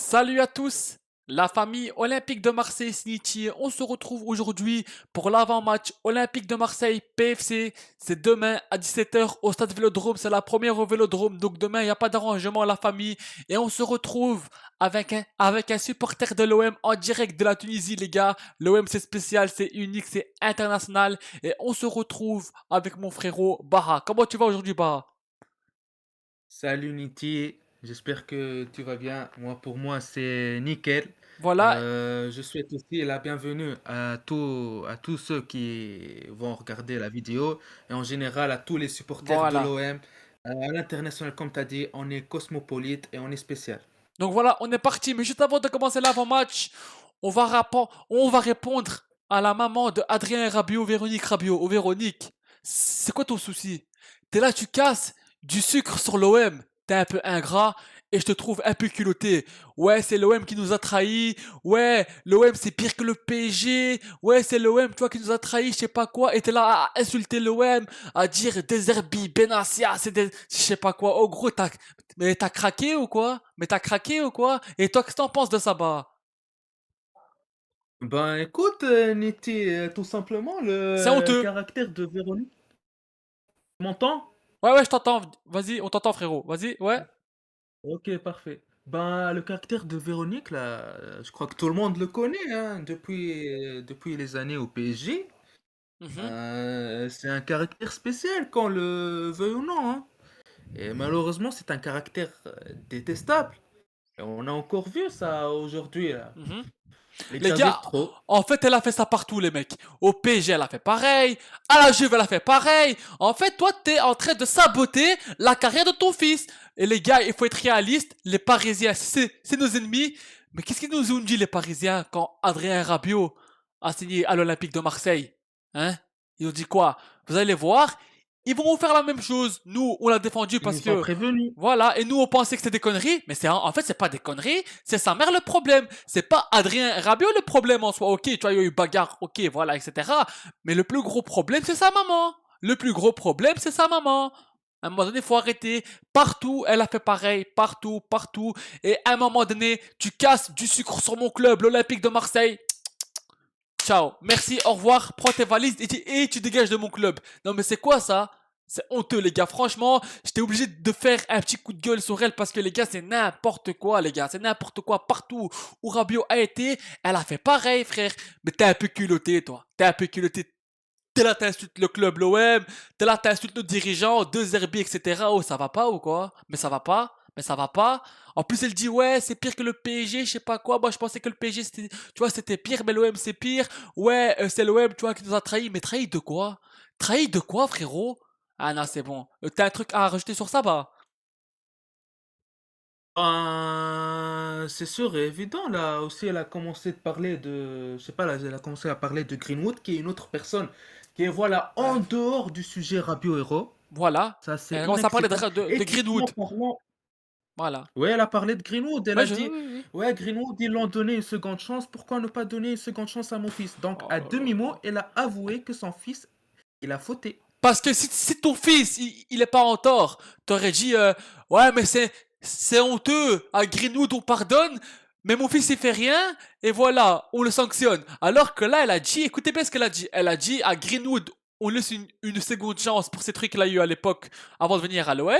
Salut à tous, la famille olympique de Marseille Snitty. On se retrouve aujourd'hui pour l'avant-match olympique de Marseille PFC. C'est demain à 17h au stade Vélodrome. C'est la première au Vélodrome. Donc demain, il n'y a pas d'arrangement la famille. Et on se retrouve avec un supporter de l'OM en direct de la Tunisie, les gars. L'OM, c'est spécial, c'est unique, c'est international. Et on se retrouve avec mon frérot Baha. Comment tu vas aujourd'hui, Baha? Salut Niti, j'espère que tu vas bien. Pour moi, c'est nickel. Voilà, Je souhaite aussi la bienvenue à tous ceux qui vont regarder la vidéo et en général à tous les supporters de voilà. l'OM. À l'international, comme tu as dit, on est cosmopolite et on est spécial. Donc voilà, on est parti. Mais juste avant de commencer l'avant-match, on va répondre à la maman de Adrien Rabiot, Véronique Rabiot. Oh Véronique, c'est quoi ton souci? T'es là, tu casses du sucre sur l'OM. T'es un peu ingrat et je te trouve un peu culotté. Ouais, c'est l'OM qui nous a trahis. Ouais, l'OM c'est pire que le PSG. Ouais, c'est l'OM, tu vois, qui nous a trahis, je sais pas quoi. Et t'es là à insulter l'OM, à dire Deserbi, Benassia, je sais pas quoi. Oh gros, t'as craqué ou quoi? Mais t'as craqué ou quoi? Et toi, qu'est-ce que t'en penses de ça, bah? Ben écoute, Niti, tout simplement, C'est le honteux. caractère de Véronique. Tu m'entends? Ouais, ouais, je t'entends. Vas-y, on t'entend, frérot. Vas-y, ouais. Ok, parfait. Ben, le caractère de Véronique, là, je crois que tout le monde le connaît, hein, depuis les années au PSG. Mhm. C'est un caractère spécial, qu'on le veuille ou non, hein. Et malheureusement, c'est un caractère détestable. Et on a encore vu ça aujourd'hui, là. Mhm. Il Les exagère gars, trop. en fait, elle a fait ça partout, les mecs. Au PSG, elle a fait pareil. À la Juve, elle a fait pareil. En fait, toi, t'es en train de saboter la carrière de ton fils. Et les gars, il faut être réaliste. Les Parisiens, c'est nos ennemis. Mais qu'est-ce qu'ils nous ont dit, les Parisiens, quand Adrien Rabiot a signé à l'Olympique de Marseille? Hein? Ils ont dit quoi? Vous allez voir, ils vont faire la même chose. Nous, on l'a défendu Ils parce nous ont que prévenus. voilà, et nous on pensait que c'était des conneries, mais en fait c'est pas des conneries, c'est sa mère le problème, c'est pas Adrien Rabiot le problème en soi, ok, tu vois, il y a eu bagarre, ok, voilà, etc. Mais le plus gros problème c'est sa maman, le plus gros problème c'est sa maman. À un moment donné, faut arrêter. Partout, elle a fait pareil, partout, partout. Et à un moment donné, tu casses du sucre sur mon club, l'Olympique de Marseille. Ciao, merci, au revoir, prends tes valises et tu dégages de mon club. Non mais c'est quoi ça? C'est honteux les gars, franchement, j'étais obligé de faire un petit coup de gueule sur elle parce que les gars c'est n'importe quoi les gars, c'est n'importe quoi partout où Rabiot a été, elle a fait pareil frère. Mais t'es un peu culotté toi, t'es un peu culotté. T'es là t'insultes le club l'OM, t'es là t'insultes nos dirigeants, deux Herbies etc. Oh ça va pas ou quoi? Mais ça va pas? Mais ça va pas. En plus, elle dit ouais, c'est pire que le PSG, je sais pas quoi. Moi, je pensais que le PSG, c'était, tu vois, c'était pire, mais l'OM, c'est pire. Ouais, c'est l'OM, tu vois, qui nous a trahis. Mais trahi de quoi? Trahi de quoi, frérot? Ah non, c'est bon. T'as un truc à rajouter sur ça, bah? C'est sûr et évident, là aussi, elle a commencé de parler de, je sais pas, là, elle a commencé à parler de Greenwood, qui est une autre personne qui est, voilà, en Ouais. dehors du sujet Rabiot Héros. Voilà. Ça, c'est Elle commence à parler inacceptable. de Éthiquement Greenwood. parlant, Voilà. ouais, elle a parlé de Greenwood. Elle Ouais, a dit, oui, oui. ouais, Greenwood, ils l'ont donné une seconde chance. Pourquoi ne pas donner une seconde chance à mon fils? Donc, Oh à là là demi-mot, là. elle a avoué que son fils, il a fauté. Parce que si ton fils, il est pas en tort, t'aurais dit, ouais, mais c'est honteux. À Greenwood, on pardonne, mais mon fils, il fait rien, et voilà, on le sanctionne. Alors que là, elle a dit, écoutez bien ce qu'elle a dit. Elle a dit, à Greenwood, on laisse une seconde chance pour ces trucs qu'il a eu à l'époque, avant de venir à l'OM.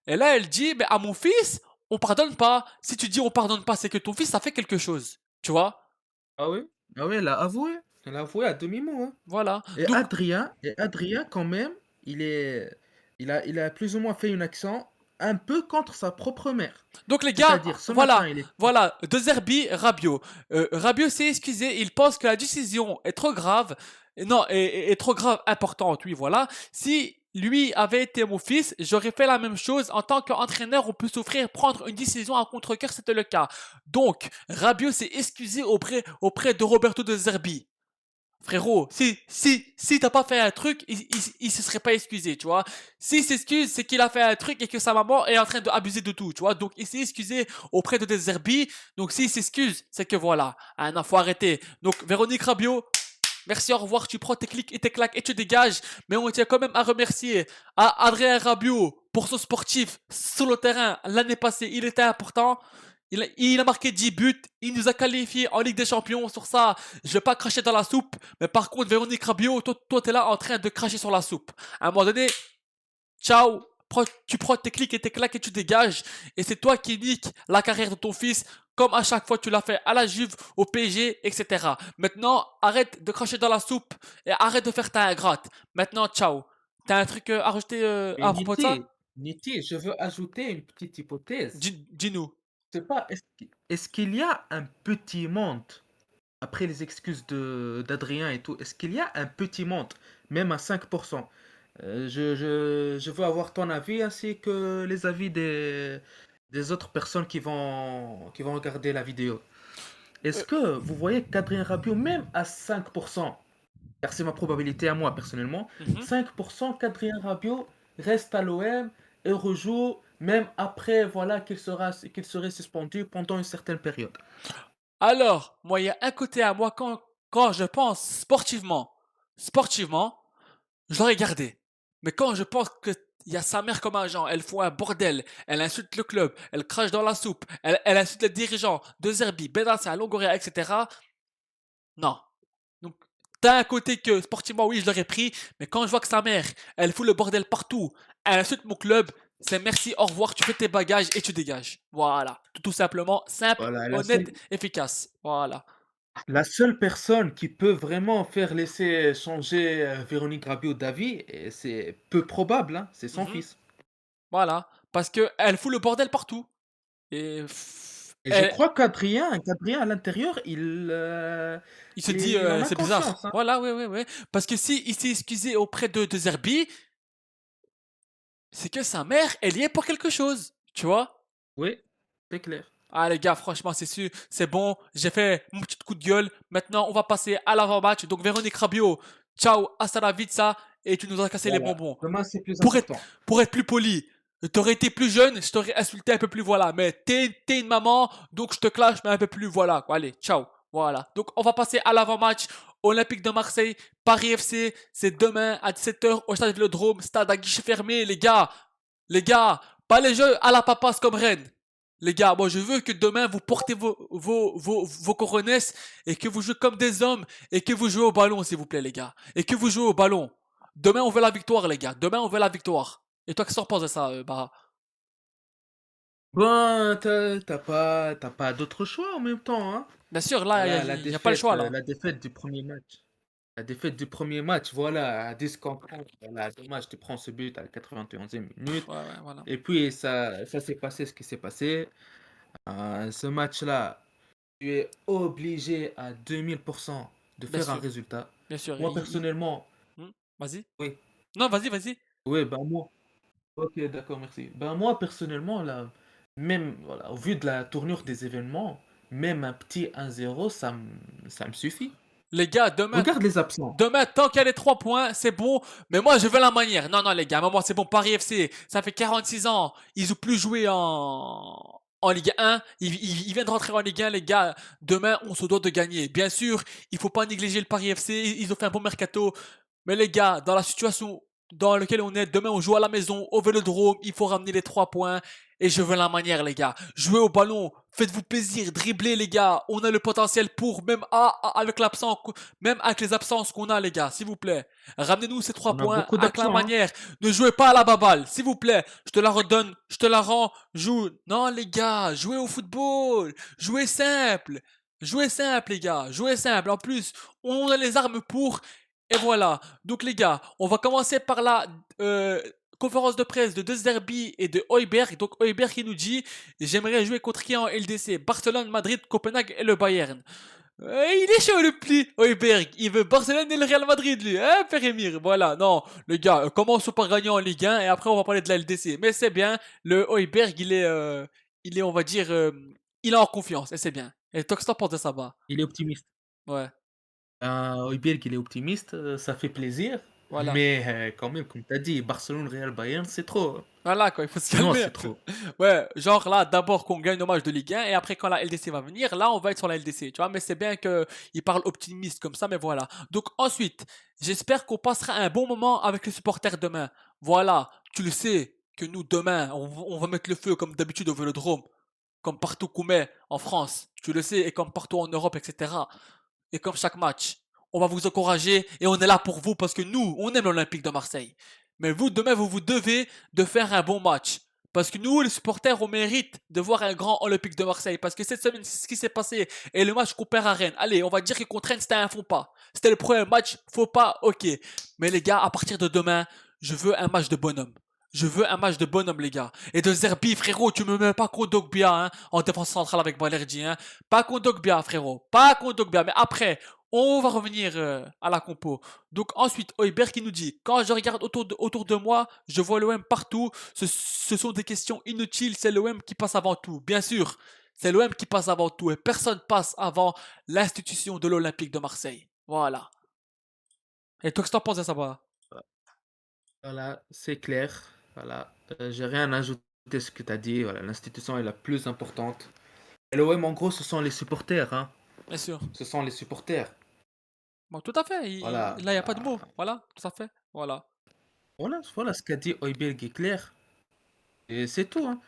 Et là, elle dit, mais à mon fils, on pardonne pas. Si tu dis on pardonne pas, c'est que ton fils a fait quelque chose. Tu vois? Ah oui? Ah oui, elle a avoué. Elle a avoué à demi-mot, hein. Voilà. Donc, Et Adrien, quand même, il a plus ou moins fait une action un peu contre sa propre mère. Donc les gars, C'est-à-dire, ce matin, voilà, il est. voilà, De Zerbi, Rabiot. Rabiot s'est excusé, il pense que la décision est trop grave, non, est trop grave, importante, oui, voilà. Si lui avait été mon fils, j'aurais fait la même chose. En tant qu'entraîneur, on peut souffrir, prendre une décision à contre-cœur, c'était le cas. Donc, Rabiot s'est excusé auprès de Roberto De Zerbi. Frérot, si t'as pas fait un truc, il se serait pas excusé, tu vois. S'il s'excuse, c'est qu'il a fait un truc et que sa maman est en train d'abuser de tout, tu vois. Donc, il s'est excusé auprès de des herbies. Donc, s'il s'excuse, c'est que voilà. Ah non, faut arrêter. Donc, Véronique Rabiot, merci, au revoir. Tu prends tes clics et tes claques et tu dégages. Mais on tient quand même à remercier à Adrien Rabiot pour son sportif sur le terrain l'année passée. Il était important. Il a marqué 10 buts, il nous a qualifiés en Ligue des Champions. Sur ça, je vais pas cracher dans la soupe. Mais par contre, Véronique Rabiot, toi t'es là en train de cracher sur la soupe. À un moment donné, ciao, tu prends tes clics et tes claques et tu dégages. Et c'est toi qui niques la carrière de ton fils, comme à chaque fois tu l'as fait à la Juve, au PSG, etc. Maintenant, arrête de cracher dans la soupe et arrête de faire ta ingrate. Maintenant, ciao. T'as un truc à rajouter Et à propos de ça? Niti, je veux ajouter une petite hypothèse. Dis-nous. Je sais pas, est-ce qu'il y a un petit monde, après les excuses d'Adrien et tout, est-ce qu'il y a un petit monde, même à 5%? Je veux avoir ton avis ainsi que les avis des autres personnes qui vont regarder la vidéo. Est-ce Euh, que vous voyez qu'Adrien Rabiot, même à 5%, car c'est ma probabilité à moi personnellement, mhm. 5% qu'Adrien Rabiot reste à l'OM et rejoue même après voilà qu'il serait suspendu pendant une certaine période. Alors, moi, il y a un côté à moi quand je pense sportivement, je l'aurais gardé. Mais quand je pense que il y a sa mère comme agent, elle fout un bordel, elle insulte le club, elle crache dans la soupe, elle insulte les dirigeants de Zerbi, Benassi, Longoria, etc. Non. Donc, t'as un côté que sportivement, oui, je l'aurais pris, mais quand je vois que sa mère, elle fout le bordel partout, elle insulte mon club, c'est merci, au revoir, tu fais tes bagages et tu dégages. Voilà. Tout simplement, simple, Voilà, honnête, efficace. Voilà. la seule personne qui peut vraiment faire laisser changer Véronique Rabiot d'avis, et c'est peu probable, hein, c'est son Mhm. fils. Voilà. Parce que elle fout le bordel partout. Et Et je crois qu'Adrien à l'intérieur, il se dit, il en a c'est bizarre. conscience, hein. Voilà, ouais, ouais, ouais. Parce que si il s'est excusé auprès de Zerbi, c'est que sa mère, elle y est pour quelque chose. Tu vois? Oui, c'est clair. Ah les gars, franchement, c'est sûr, c'est bon, j'ai fait mon petit coup de gueule. Maintenant, on va passer à l'avant-match. Donc Véronique Rabiot, ciao, hasta la vista, et tu nous as cassé les Voilà. bonbons. Demain, c'est plus Pour être, important. pour être plus poli, t'aurais été plus jeune, je t'aurais insulté un peu plus, voilà. Mais t'es une maman, donc je te clash, mais un peu plus, voilà. Quoi. Allez, ciao. Voilà. Donc on va passer à l'avant-match. Olympique de Marseille, Paris FC, c'est demain à 17h au stade Vélodrome, stade à guichet fermé, les gars. Les gars, pas les jeux à la papasse comme Rennes. Les gars, moi je veux que demain vous portez vos coronesses et que vous jouez comme des hommes et que vous jouez au ballon, s'il vous plaît, les gars. Et que vous jouez au ballon. Demain on veut la victoire, les gars. Demain on veut la victoire. Et toi, qu'est-ce que t'en penses de ça, Bara? Ben, t'as pas d'autre choix en même temps, hein. Bien sûr, là, Voilà, il n'y a pas le choix, là. la défaite du premier match. La défaite du premier match, voilà, à 10 contre 11. Voilà, dommage, tu prends ce but à la 91e minute. Ouais, ouais, voilà. Et puis, ça s'est passé ce qui s'est passé. Ce match-là, tu es obligé à 2000% de Bien faire un sûr, résultat. bien sûr. Moi, personnellement, Hmm. Vas-y. oui, Non, vas-y, vas-y. oui, ben moi, ok, d'accord, merci. Ben moi, personnellement, là, même, voilà, au vu de la tournure des événements, même un petit 1-0, ça me suffit. Les gars, demain, Regarde les absents. demain, tant qu'il y a les 3 points, c'est bon. Mais moi, je veux la manière. Non, non, les gars, moi, c'est bon. Paris FC, ça fait 46 ans. Ils ont plus joué en Ligue 1. Ils viennent de rentrer en Ligue 1, les gars. Demain, on se doit de gagner. Bien sûr, il faut pas négliger le Paris FC. Ils ont fait un bon mercato. Mais les gars, dans la situation dans laquelle on est, demain, on joue à la maison, au Vélodrome. Il faut ramener les 3 points. Et je veux la manière, les gars. Jouez au ballon. Faites-vous plaisir. Dribblez, les gars. On a le potentiel pour, même avec l'absence, même avec les absences qu'on a, les gars, s'il vous plaît. Ramenez-nous ces 3 On a points beaucoup avec la d'absents, hein. manière. Ne jouez pas à la baballe, s'il vous plaît. Je te la redonne, je te la rends. Joue. Non, les gars, jouez au football. Jouez simple. Jouez simple, les gars. Jouez simple. En plus, on a les armes pour. Et voilà. Donc, les gars, on va commencer par la conférence de presse de De Zerbi et de Højbjerg. Donc, Højbjerg qui nous dit: j'aimerais jouer contre qui en LDC? Barcelone, Madrid, Copenhague et le Bayern. Il est chaud le pli, Højbjerg. Il veut Barcelone et le Real Madrid, lui. Hein, Père Émir? Voilà, non. Les gars, commençons par gagner en Ligue 1 et après on va parler de la LDC. Mais c'est bien, le Højbjerg, il est, on va dire, il est en confiance et c'est bien. Et toi, qu'est-ce que t'en penses de ça, bah? Il est optimiste. Ouais, Højbjerg, il est optimiste, ça fait plaisir. voilà. Mais quand même, comme tu as dit, Barcelone, Real, Bayern, c'est trop, hein. Voilà, quoi, il faut se Non, calmer un c'est peu. trop. Ouais, genre là, d'abord qu'on gagne nos matchs de Ligue 1 et après quand la LDC va venir, là on va être sur la LDC, tu vois. Mais c'est bien qu'il parle optimiste comme ça, mais voilà. Donc ensuite, j'espère qu'on passera un bon moment avec les supporters demain. Voilà, tu le sais que nous demain, on va mettre le feu comme d'habitude au Vélodrome. comme partout Koumé en France, tu le sais, et comme partout en Europe, etc. Et comme chaque match, on va vous encourager et on est là pour vous parce que nous, on aime l'Olympique de Marseille. Mais vous, demain, vous vous devez de faire un bon match. Parce que nous, les supporters, on mérite de voir un grand Olympique de Marseille. Parce que cette semaine, c'est ce qui s'est passé. Et le match qu'on perd à Rennes. Allez, on va dire que contre Rennes, c'était un faux pas. C'était le premier match, faux pas, ok. Mais les gars, à partir de demain, je veux un match de bonhomme. Je veux un match de bonhomme, les gars. Et de Zerbi, frérot, tu me mets pas contre Dogbia, hein, en défense centrale avec Balerdi, hein. Pas contre Dogbia, frérot. Pas contre Dogbia. Mais après, on va revenir à la compo. Donc ensuite, Oiber qui nous dit, quand je regarde autour de moi, je vois l'OM partout. Ce sont des questions inutiles. C'est l'OM qui passe avant tout. Bien sûr, c'est l'OM qui passe avant tout. Et personne passe avant l'institution de l'Olympique de Marseille. Voilà. Et toi, qu'est-ce que t'en penses de ça, bah? Voilà, c'est clair. Voilà, j'ai rien à ajouter à ce que tu as dit. Voilà, l'institution est la plus importante. Et l'OM, en gros, ce sont les supporters, hein. Bien sûr. Ce sont les supporters. Bon, tout à fait. Voilà, Là, il n'y a pas de mots. Voilà, tout à fait. Voilà. voilà ce qu'a dit Højbjerg est clair. Et c'est tout, hein.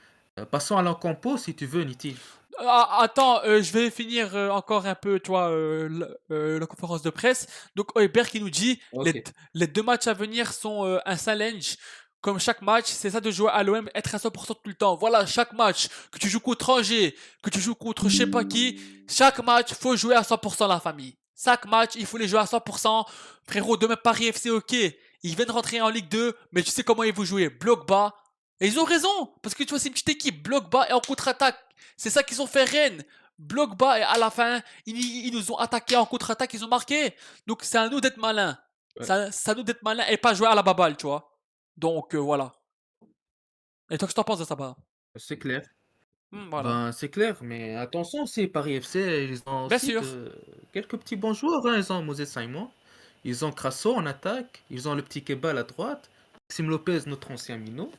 Passons à la compo si tu veux, Niti. Ah, attends, je vais finir encore un peu, tu vois, la conférence de presse. Donc, Heuberg qui nous dit Ok. les deux matchs à venir sont un challenge. Comme chaque match, c'est ça de jouer à l'OM, être à 100% tout le temps. Voilà, chaque match, que tu joues contre Angers, que tu joues contre je sais pas qui, chaque match, faut jouer à 100% la famille. Chaque match, il faut les jouer à 100%. Frérot, demain Paris FC, ok. Ils viennent rentrer en Ligue 2, mais tu sais comment ils vont jouer. Bloc bas. Et ils ont raison, parce que tu vois, c'est une petite équipe, bloc bas et en contre-attaque. C'est ça qu'ils ont fait Rennes. Bloc bas et à la fin, ils nous ont attaqué en contre-attaque, ils ont marqué. Donc c'est à nous d'être malins. Ouais, C'est à nous d'être malins et pas jouer à la baballe, tu vois. Donc voilà. Et toi, qu'est-ce que t'en penses de ça, bah? c'est clair. Voilà. Ben, c'est clair, mais attention aussi, Paris FC, ils ont Bien aussi sûr. quelques petits bons joueurs, hein. Ils ont Moses Simon, ils ont Crasso en attaque, ils ont le petit Kebal à droite, Maxime Lopez, notre ancien minot.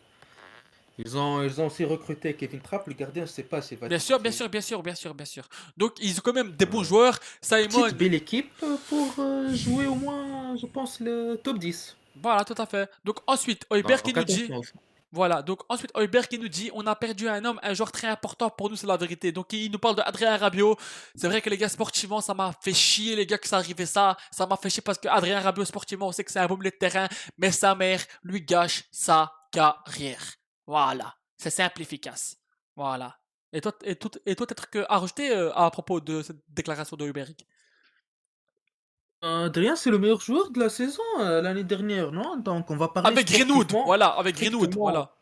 Ils ont aussi recruté Kevin Trapp, le gardien, je sais pas s'il va Bien être sûr, bien titulaire. sûr, bien sûr, bien sûr, bien sûr. Donc ils ont quand même des bons Euh, joueurs. Simon, Petite belle équipe pour jouer au moins, je pense, le top 10. voilà, tout à fait. Donc ensuite, Heuberg qui Donc nous dit, attention aussi. voilà, donc ensuite Heuberg qui nous dit on a perdu un homme, un joueur très important pour nous, c'est la vérité. Donc il nous parle de Adrien Rabiot. C'est vrai que les gars sportivement, ça m'a fait chier les gars que ça arrivait ça. Ça m'a fait chier parce que Adrien Rabiot sportivement, on sait que c'est un bon milieu de terrain, mais sa mère lui gâche sa carrière. Voilà, c'est simple et efficace. Voilà. Et toi, peut-être que à rajouter à propos de cette déclaration de Heuberg. Adrien, c'est le meilleur joueur de la saison l'année dernière, non? Donc on va parler Avec Greenwood, sportivement, voilà, avec Greenwood, strictement. voilà.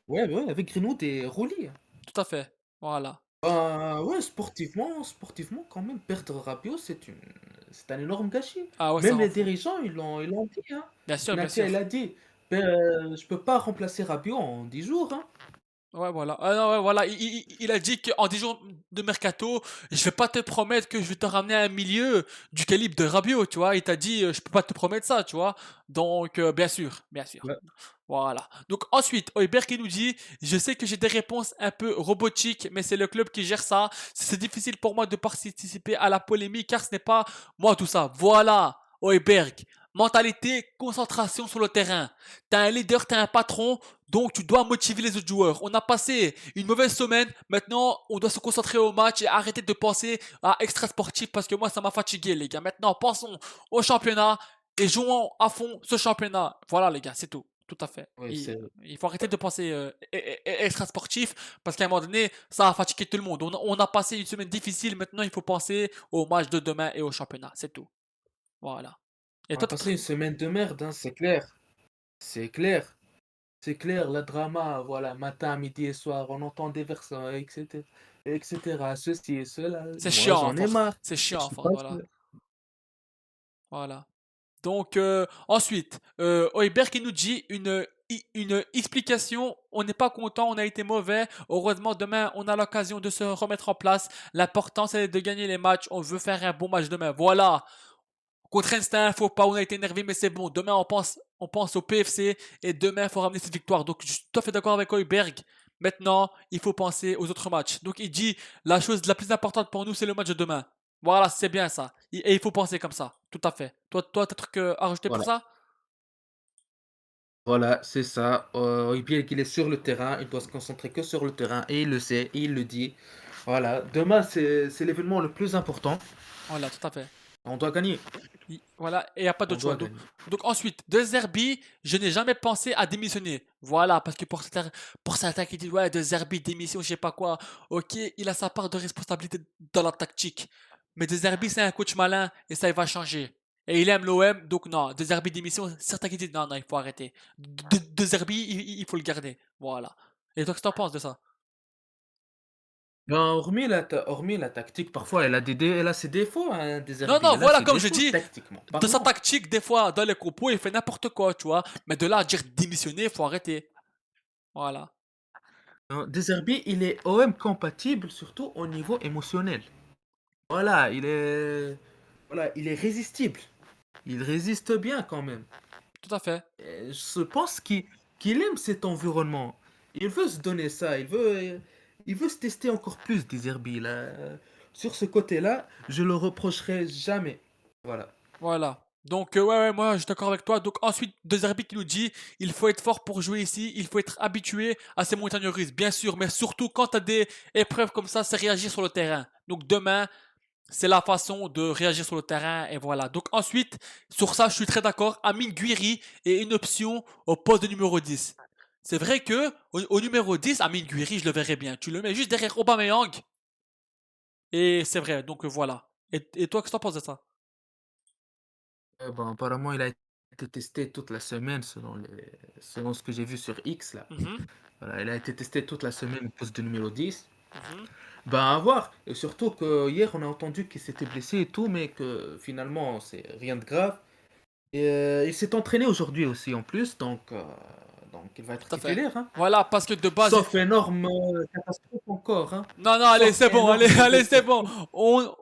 Ouais, ouais, avec Greenwood et Rulli. Tout à fait. Voilà. Ouais, sportivement, quand même, perdre Rabiot, c'est un énorme gâchis. Ah ouais, ça Même rend les fou. dirigeants, ils l'ont dit, hein. Bien sûr, bien Benatia, il sûr. a dit, ben, je peux pas remplacer Rabiot en 10 jours, hein. Ouais, voilà. Ah non, ouais, voilà. Il a dit qu'en 10 jours de mercato, je vais pas te promettre que je vais te ramener un milieu du calibre de Rabiot, tu vois. Il t'a dit, je peux pas te promettre ça, tu vois. Donc, bien sûr, bien sûr. Ouais. Voilà. Donc ensuite, Heuberg qui nous dit, je sais que j'ai des réponses un peu robotiques, mais c'est le club qui gère ça. C'est difficile pour moi de participer à la polémique car ce n'est pas moi tout ça. Voilà, Heuberg. Mentalité, concentration sur le terrain. T'as un leader, t'as un patron, donc tu dois motiver les autres joueurs. On a passé une mauvaise semaine, maintenant on doit se concentrer au match et arrêter de penser à extra sportif parce que moi ça m'a fatigué les gars. Maintenant pensons au championnat et jouons à fond ce championnat. Voilà les gars, c'est tout. Tout à fait. Ouais, c'est Il faut arrêter de penser extra sportif parce qu'à un moment donné, ça a fatigué tout le monde. On a passé une semaine difficile, maintenant il faut penser au match de demain et au championnat. C'est tout. Voilà. Et on a toi, passé une semaine de merde, hein, c'est clair. C'est clair. C'est clair, le drama, voilà, matin, midi et soir, on entend des versants, etc., etc., ceci et cela. c'est Moi, chiant à j'en ai force. marre. C'est Je chiant à sais force, pas voilà. Voilà. Donc ensuite, Heuberg qui nous dit une explication, on n'est pas content, on a été mauvais, heureusement demain on a l'occasion de se remettre en place, l'important c'est de gagner les matchs, on veut faire un bon match demain, voilà, contre Einstein, faut pas, on a été énervé mais c'est bon, demain on pense au PFC et demain il faut ramener cette victoire, donc je suis tout à fait d'accord avec Heuberg, maintenant il faut penser aux autres matchs, donc il dit la chose la plus importante pour nous c'est le match de demain, voilà, c'est bien ça. Et il faut penser comme ça, tout à fait. Toi, t'as un truc à rajouter pour Voilà. ça? Voilà, c'est ça. Et bien qu'il est sur le terrain, il doit se concentrer que sur le terrain et il le sait et il le dit. Voilà, demain, c'est l'événement le plus important. Voilà, tout à fait. On doit gagner. Voilà, et il n'y a pas On d'autre choix. doit Donc, gagner. donc ensuite, De Zerbi, je n'ai jamais pensé à démissionner. Voilà, parce que pour certains qui disent, ouais, De Zerbi, démission, je sais pas quoi, ok, il a sa part de responsabilité dans la tactique. Mais De Zerbi, c'est un coach malin et ça, il va changer. Et il aime l'OM, donc non, De Zerbi, démission, certains qui disent, non, non, il faut arrêter. De Zerbi, il faut le garder. Voilà. Et toi, qu'est-ce que t'en penses de ça? Ben, hormis la tactique, parfois, elle a ses défauts, hein, Non, Deserbi. non, Elle a voilà, ses comme je défauts dis, tactiquement de sa parlant. tactique, des fois, dans les compos, il fait n'importe quoi, tu vois. Mais de là à dire démissionner, il faut arrêter. Voilà. Non, Deserbi, il est OM compatible, surtout au niveau émotionnel. Voilà, il est résistible. Il résiste bien quand même. Tout à fait. Je pense qu'il aime cet environnement. Il veut se donner ça. Il veut se tester encore plus, Deserbi. Là. Sur ce côté-là, je le reprocherai jamais. Voilà. Voilà. Donc, ouais, ouais, moi, je suis d'accord avec toi. Donc, ensuite, De Zerbi qui nous dit il faut être fort pour jouer ici, il faut être habitué à ces montagnes russes, bien sûr, mais surtout quand tu as des épreuves comme ça, c'est réagir sur le terrain. Donc, demain, c'est la façon de réagir sur le terrain, et voilà. Donc, ensuite, sur ça, je suis très d'accord. Amine Guiri est une option au poste de numéro 10. C'est vrai que au numéro 10, Amine Guiri, je le verrais bien. Tu le mets juste derrière Aubameyang, et c'est vrai. Donc, voilà. Et toi, qu'est-ce que t'en penses de ça? Bon, apparemment, il a été testé toute la semaine selon ce que j'ai vu sur X là. Mhm, Voilà, il a été testé toute la semaine au poste de numéro 10. mhm. Ben, à voir. Et surtout que hier, on a entendu qu'il s'était blessé et tout, mais que finalement, c'est rien de grave. Et il s'est entraîné aujourd'hui aussi en plus, donc il va être Tout à fait. titulaire, hein. Voilà, parce que de base. Sauf énorme catastrophe encore, hein. Non, non, allez, Sauf c'est bon, allez, énorme allez, c'est mauvaise bon.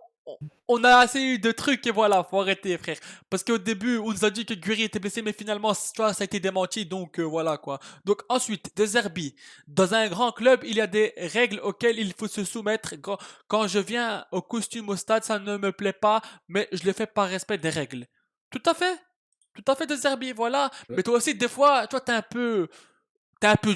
On a assez eu de trucs et voilà, faut arrêter, frère. Parce qu'au début, on nous a dit que Guri était blessé, mais finalement, tu vois, ça a été démenti, donc voilà quoi. Donc ensuite, De Zerbi. Dans un grand club, il y a des règles auxquelles il faut se soumettre. Quand je viens au costume au stade, ça ne me plaît pas, mais je le fais par respect des règles. Tout à fait. Tout à fait, De Zerbi, voilà. Mais ouais. toi aussi, des fois, toi, t'es un peu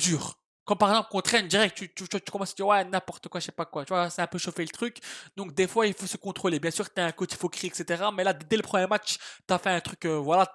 dur. Quand par exemple, qu'on traîne direct, tu commences à dire ouais, n'importe quoi, je sais pas quoi. Tu vois, c'est un peu chauffer le truc. Donc, des fois, il faut se contrôler. Bien sûr, t'es un coach, il faut crier, etc. Mais là, dès le premier match, t'as fait un truc, voilà.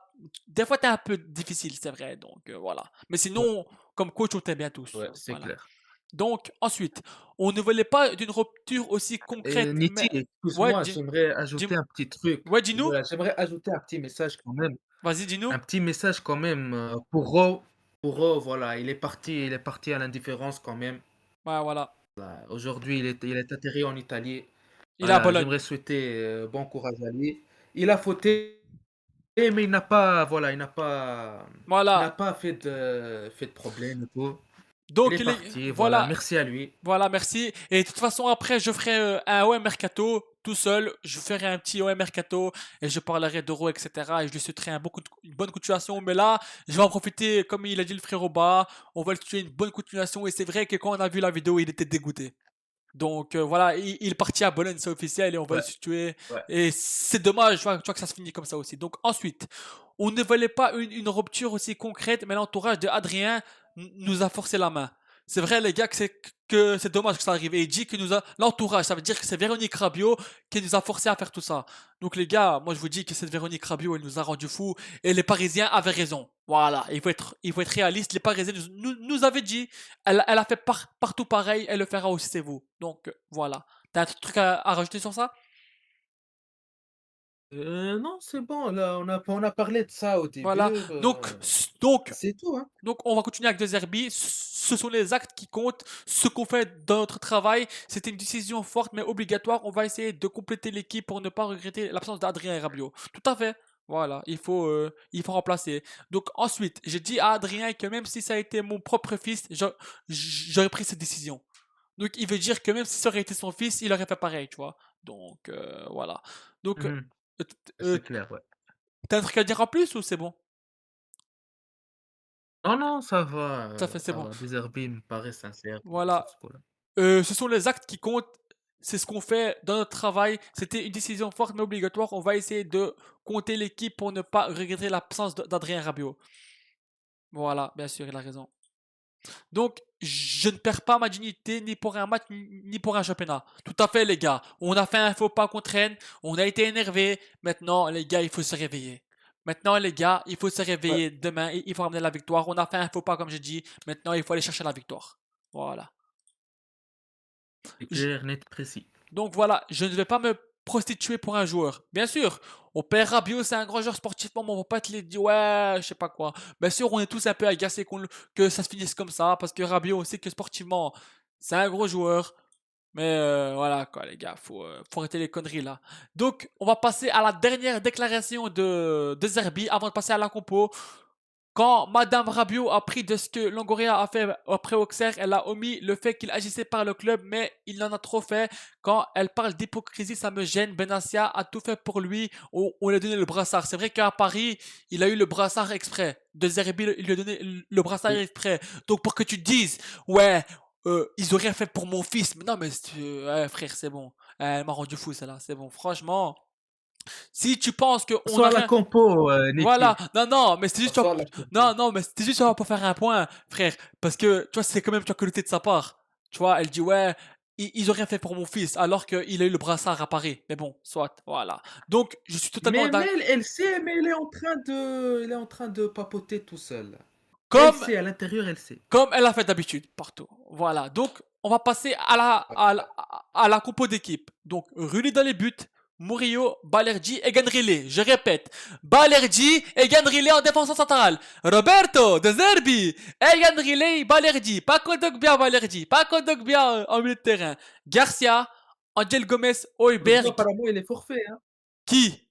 Des fois, t'es un peu difficile, c'est vrai. Donc, voilà. Mais Ouais, sinon, comme coach, on t'aime bien tous. ouais, c'est Voilà. clair. Donc, ensuite, on ne voulait pas d'une rupture aussi concrète, Niti, mais. Ouais, excuse-moi, j'aimerais ajouter un petit truc. ouais, dis-nous. Voilà, j'aimerais ajouter un petit message quand même. Vas-y, dis-nous. Un petit message quand même pour Ro, voilà, il est parti à l'indifférence quand même. Ouais, voilà. Aujourd'hui, il est atterri en Italie. Il est à Voilà, Bologne. j'aimerais souhaiter bon courage à lui. Il a fauté, mais il n'a pas, voilà, il n'a Voilà. pas fait de problème et tout. Il est Donc, parti, voilà, voilà. merci à lui. Voilà, merci. Et de toute façon, après, je ferai un OM Mercato tout seul. Je ferai un petit OM Mercato et je parlerai d'Euro, etc. Et je lui souhaiterai une bonne continuation. Mais là, je vais en profiter, comme il a dit le frère Oba, on va lui souhaiter une bonne continuation. Et c'est vrai que quand on a vu la vidéo, il était dégoûté. Donc voilà, il est parti à Bologne, c'est officiel, et on va le Ouais, situer. ouais. Et c'est dommage, tu vois que ça se finit comme ça aussi. Donc ensuite, on ne voulait pas une rupture aussi concrète, mais l'entourage de Adrien nous a forcé la main. C'est vrai, les gars, que c'est dommage que ça arrive. Et il dit que l'entourage, ça veut dire que c'est Véronique Rabiot qui nous a forcé à faire tout ça. Donc les gars, moi je vous dis que cette Véronique Rabiot, elle nous a rendu fous. Et les Parisiens avaient raison. Voilà, il faut être réaliste. Les Parisiens nous avaient dit elle a fait partout pareil, elle le fera aussi, c'est vous. Donc voilà. T'as un truc à rajouter sur ça? Non, c'est bon, là, on a parlé de ça au Voilà. début. C'est tout, hein. Donc, on va continuer avec De Zerbi. Ce sont les actes qui comptent. Ce qu'on fait dans notre travail, c'était une décision forte mais obligatoire. On va essayer de compléter l'équipe pour ne pas regretter l'absence d'Adrien Rabiot. Tout à fait. Voilà, il faut remplacer. Donc ensuite, j'ai dit à Adrien que même si ça a été mon propre fils, j'aurais pris cette décision. Donc il veut dire que même si ça aurait été son fils, il aurait fait pareil, tu vois. Donc voilà. Donc Mhm. euh, C'est clair, ouais. t'as un truc à dire en plus ou c'est bon? Non, non, Tout à fait, c'est ça bon. va. Deserbi me paraît sincère sur Voilà. ce coup-là. Ce sont les actes qui comptent. C'est ce qu'on fait dans notre travail. C'était une décision forte mais obligatoire. On va essayer de compter l'équipe pour ne pas regretter l'absence d'Adrien Rabiot. Voilà, bien sûr, il a raison. Donc, je ne perds pas ma dignité ni pour un match ni pour un championnat. Tout à fait, les gars. On a fait un faux pas contre Rennes. On a été énervé. Maintenant, les gars, il faut se réveiller. Maintenant, les gars, il faut se Ouais, réveiller. Demain, il faut ramener la victoire. On a fait un faux pas, comme j'ai dit. Maintenant, il faut aller chercher la victoire. Voilà. c'est Je- clair, net, précis. Donc voilà, je ne vais pas me prostituer pour un joueur. Bien sûr, au père Rabiot, c'est un grand joueur sportivement, mais on va pas te les dire, ouais, je sais pas quoi. Bien sûr, on est tous un peu agacés que ça se finisse comme ça, parce que Rabiot, on sait que sportivement, c'est un gros joueur. Mais voilà quoi les gars, faut arrêter les conneries là. Donc on va passer à la dernière déclaration de Zerbi avant de passer à la compo. Quand Madame Rabiot a appris de ce que Longoria a fait après Auxerre, elle a omis le fait qu'il agissait par le club, mais il en a trop fait. Quand elle parle d'hypocrisie, ça me gêne. Benassia a tout fait pour lui. On lui a donné le brassard. C'est vrai qu'à Paris, il a eu le brassard exprès. De Zerbi, il lui a donné le brassard Oui. exprès. Donc pour que tu te dises, ouais, ils ont rien fait pour mon fils. Mais non, mais ouais, frère, c'est bon. Elle m'a rendu fou, celle-là. C'est bon. Franchement, si tu penses qu'on Passons a à la rien, compo, voilà, Nekfeu. non, non, mais c'était juste, Passons à la compo. non, non, mais c'était juste pour faire un point, frère, parce que, tu vois, c'est quand même, tu vois, qualité de sa part, tu vois, elle dit, ouais, ils ont rien fait pour mon fils, alors qu'il a eu le brassard à Paris, mais bon, soit, voilà. Donc, je suis totalement Mais d'accord, elle sait, mais elle est en train de papoter tout seul. Elle comme, sait, à l'intérieur, elle sait. comme elle a fait d'habitude, partout, voilà. Donc, on va passer Ouais. à la compo d'équipe. Donc, Rulli dans les buts, Murillo, Balerdi et Ganrelli. Je répète, Balerdi et Ganrelli en défense centrale. Roberto, De Zerbi, et Ganrelli, Balerdi. Pas Kondogbia, Balerdi. Pas Kondogbia en milieu de terrain. Garcia, Angel Gomez, Kondogbia, Hoiberg. apparemment, il est forfait, hein. Qui?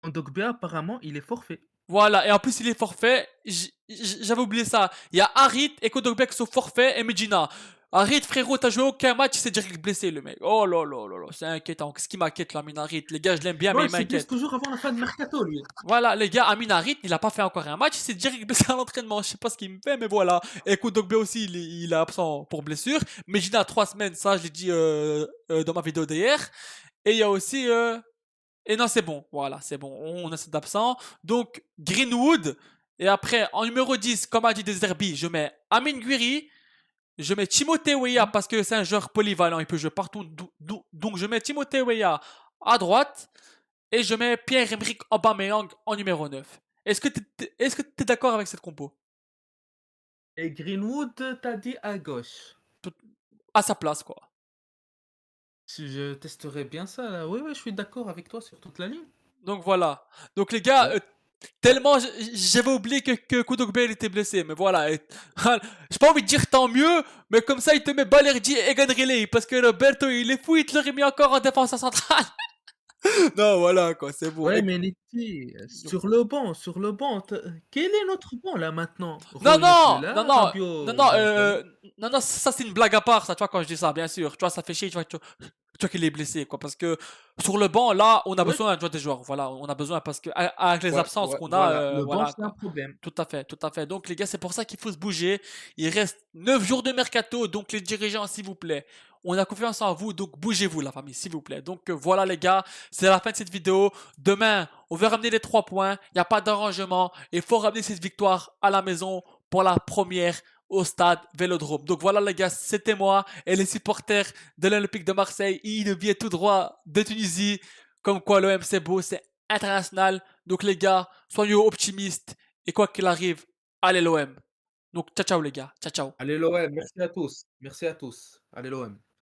Kondogbia, apparemment, il est forfait. Voilà, et en plus il est forfait. J'avais oublié ça. Il y a Harit et Kondogbia qui sont forfaits et Medina. Harit, frérot, t'as joué aucun match, il s'est direct blessé le mec. Oh là là là là, c'est inquiétant. Qu'est-ce qui m'inquiète là, Amin Harit? Les gars, je l'aime bien, Non, mais il il s'est blesse m'inquiète. toujours avant la fin de mercato, lui. Voilà, les gars, Amin Harit, il a pas fait encore un match, il s'est direct blessé à l'entraînement. Je sais pas ce qu'il me fait, mais voilà. Et Kondogbia aussi, il est absent pour blessure. Medina, 3 semaines, ça, je l'ai dit dans ma vidéo d'hier. Et il y a aussi et non, c'est bon. Voilà, c'est bon. On a cet absent. Donc, Greenwood. Et après, en numéro 10, comme a dit Deserbi, je mets Amin Guiri. Je mets Timothée Weah Hein. parce que c'est un joueur polyvalent. Il peut jouer partout. Donc, je mets Timothée Weah à droite. Et je mets Pierre-Emerick Aubameyang en numéro 9. Est-ce que t'es d'accord avec cette compo? Et Greenwood, t'as dit à gauche. Tout- À sa place, quoi. Si je testerai bien ça, là. Oui, oui, je suis d'accord avec toi sur toute la ligne. Donc, voilà. Donc, les gars, Ouais. Ouais. tellement j'avais oublié que Koudoukbé il était blessé, mais voilà. J'ai pas envie de dire tant mieux, mais comme ça il te met Balerdi et Ganrelli parce que Roberto il est fou, il te l'aurait mis encore en défense centrale. Non, voilà quoi, c'est bon. Ouais, mais Letty, sur le banc, quel est notre banc là maintenant? Non, Roy n'est plus non, non, là, non, non, Rabiot, non, il est pas là. non, non, ça c'est une blague à part, ça, tu vois, quand je dis ça, bien sûr. Tu vois, ça fait chier, tu vois qu'il est blessé, quoi. Parce que sur le banc, là, on a Ouais, besoin tu vois, des joueurs. Voilà, on a besoin parce que avec les ouais, absences ouais, qu'on a, voilà. Le banc, voilà, c'est un quoi. problème. Tout à fait, tout à fait. Donc, les gars, c'est pour ça qu'il faut se bouger. Il reste 9 jours de mercato, donc les dirigeants, s'il vous plaît. On a confiance en vous, donc bougez-vous, la famille, s'il vous plaît. Donc, voilà, les gars, c'est la fin de cette vidéo. Demain, on va ramener les 3 points. Il n'y a pas d'arrangement. Il faut ramener cette victoire à la maison pour la première au stade Vélodrome. Donc voilà les gars, c'était moi et les supporters de l'Olympique de Marseille. Ils nous viennent tout droit de Tunisie. Comme quoi l'OM c'est beau, c'est international. Donc les gars, soyez optimistes et quoi qu'il arrive, allez l'OM. Donc ciao ciao les gars, ciao ciao. Allez l'OM, merci à tous. Merci à tous. Allez l'OM.